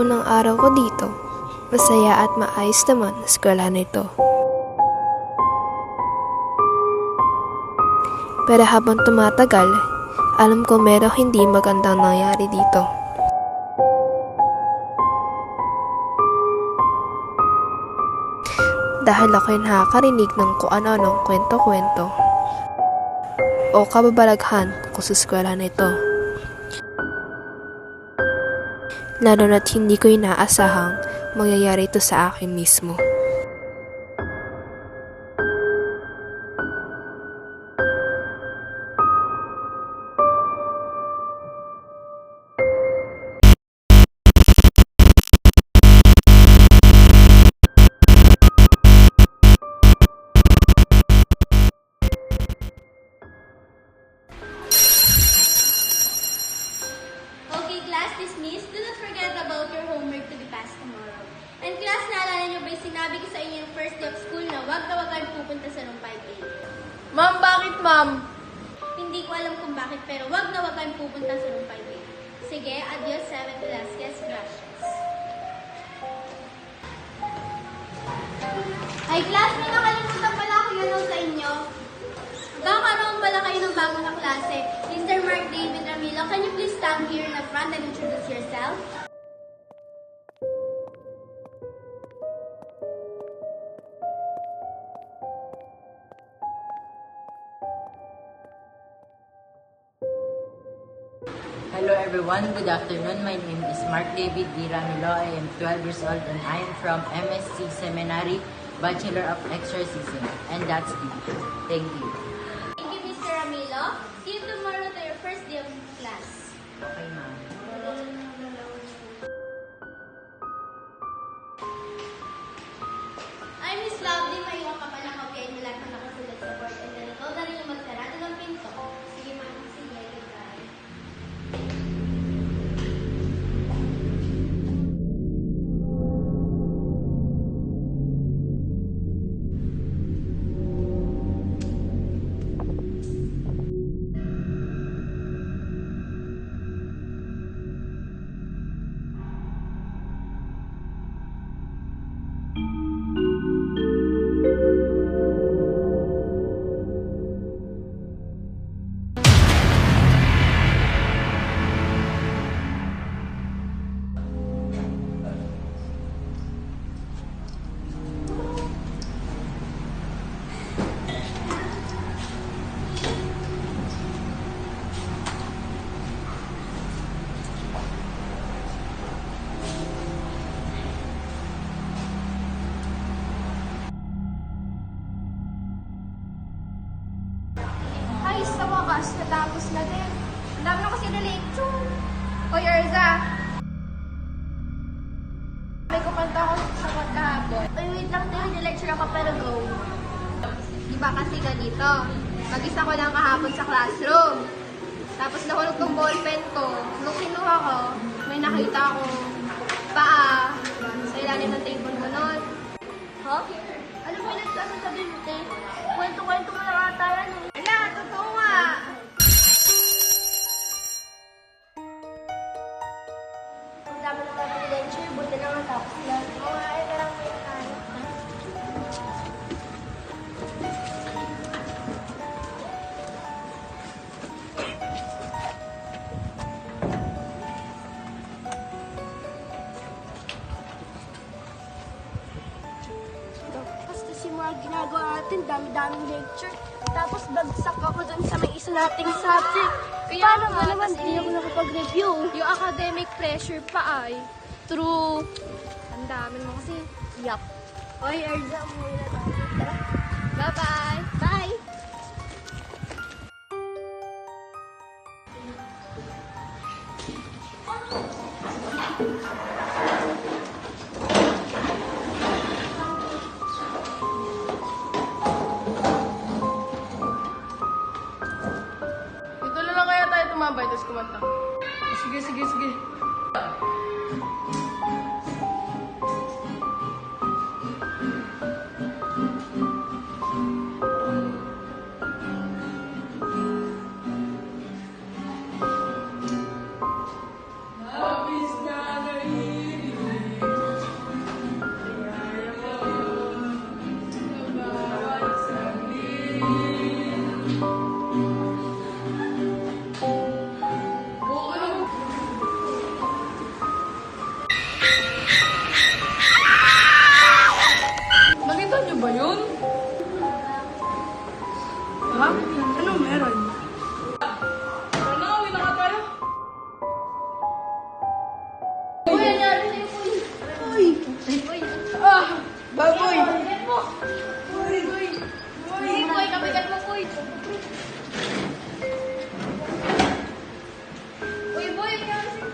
unang araw ko dito, masaya at maayos naman ang eskwelahan nito. Pero habang tumatagal, alam ko merong hindi magandang nangyari dito. Dahil ako'y nakakarinig ng kung ano-anong kwento-kwento o kababalaghan kung sa eskwelahan nito. Lalo na't hindi ko inaasahang mangyayari ito sa akin mismo. Okay, class dismissed. Do not forget about your homework to be passed tomorrow. And class, naalala niyo ba yung sinabi ko sa inyo yung first day of school na wag kayong pupunta sa room 5A? Ma'am, bakit ma'am? Hindi ko alam kung bakit, pero wag kayong pupunta sa room 5A. Sige, adios, 7 Velasquez, gracias. Ay, class, may nakalimutan pala ako yun sa inyo. Magkakaroon pala kayo ng bagong kaklase. Mr. Mark David Ramilo, can you please stand here in the front and introduce yourself? Hello everyone, good afternoon. My name is Mark David D. Ramilo. I am 12 years old and I am from MSC Seminary, Bachelor of Exorcism. And that's it. Thank you. Thank you, Mr. Ramilo. See you tomorrow to your first day of class. Okay, ma'am. Ay, Miss Lovely, maiwan ka pala kopyahin mo lahat ng nakasulat sa board. And then ikaw na rin yung magsarado ng pinto. Sige, ma'am. Sige, goodbye. Ay, sa wakas, natapos na din. Ang dami na kasi na lecture. Hoy, Erza! May kumanta ko sa kahapon. Ay, wait lang tayo. Nilecture ako pero go. Di ba kasi ganito? Mag-isa ko lang kahapon sa classroom. Tapos nahulog tong ballpen ko. Nung kinuha ko, may nakita akong paa sa ilalim ng table ko noon. Ha? Alam mo yung nagsasasabi mo, te? Kwento-kwento mo lang ata yan. Ala, totoo nga! Ang dami na natin lecture. Buti na nga tapos na. Oo nga, ay karang may tayo. Basta si mga ginagawa natin, dami-daming lecture. Tapos bagsak ako dun sa may isa nating subject. Kaya Paano nga, ba naman? kasi Hindi ako nakapag-review. Yung academic pressure pa ay true. Ang dami mo kasi. Yup. Oy, Erza, umuwi na tayo. Tara. Bye-bye! Bye! Dito na lang kaya tayo tumambay, tapos kumanta. Sige, sige, sige. Ha? Ano meron? Tara na, uwi na nga tayo. Uy, nangyari sa'yo, Uy. Baboy! Uy, kabigat mo, Uy. Uy, boy, nangyari sa'yo.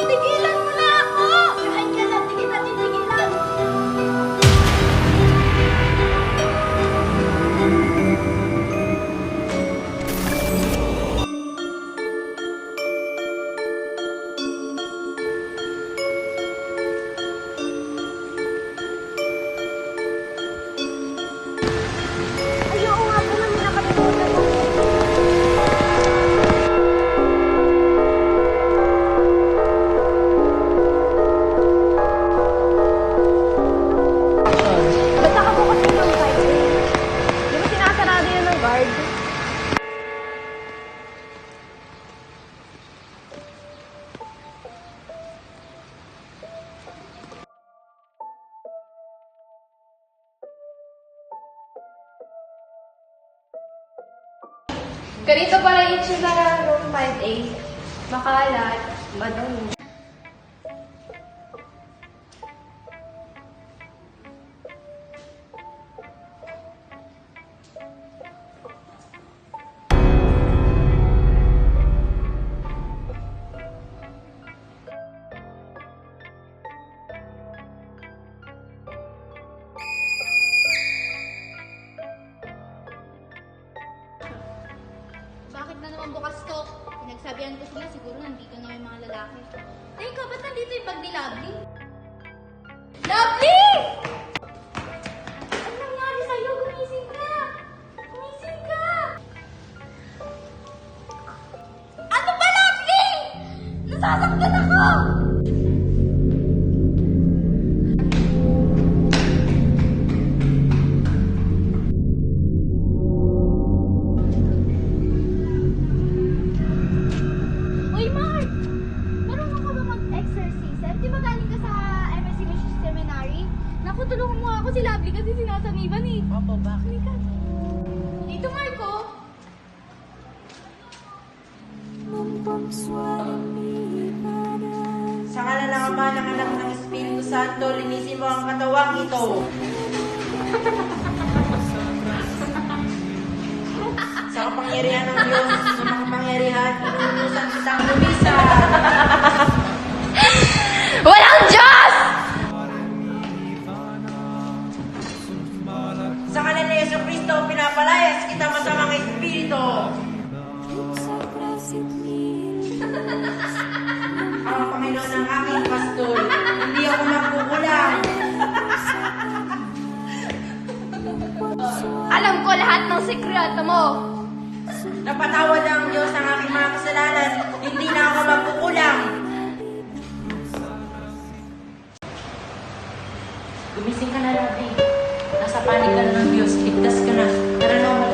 Tigilan mo na ako! Kain ka na, tigil natin, tigilan. Ayoko nga po naman nakalimutan mo. Ba't nakabukas yun ng side? Di ba sinasarado yun ng guard? Ganito pala yung itsura ng room 5A. Makalat, madumi. Bakit na naman bukas to? Pinagsabihan ko sila, siguro nandito na yung mga lalaki. Teka, ba't nandito yung bag ni Lovely? Lovely! Ano nangyari sa'yo? Gumising ka! Gumising ka! Ano ba, Lovely? Nasasaktan ako! Uy, Mark! Marunong ka ba mag-exercise? Di ba galing ka sa MSC Seminary? Naku, tulungan mo ako si Lovely kasi sinasaniban eh. Opo, bakit? Halika. Dito, Marco. Sa ngalan ng Ama, ng Anak, ng Espiritu Santo, linisin mo ang katawang ito. Sa kapangyarihan ng Diyos, sa makapangyarihan, inuusan kitang lumisa. Walang Diyos! Sa ngalan ni Yesu Cristo, pinapalayas kita masamang espiritu. Ang Panginoon ng aking pastol, hindi ako magkukulang. Alam ko lahat ng sikreto mo. Napatawad ang Diyos ng aking mga kasalanan, hindi na ako magkukulang. Gumising ka na, Lovely. Nasa panig ka na ng Diyos, ligtas ka na. Tara na,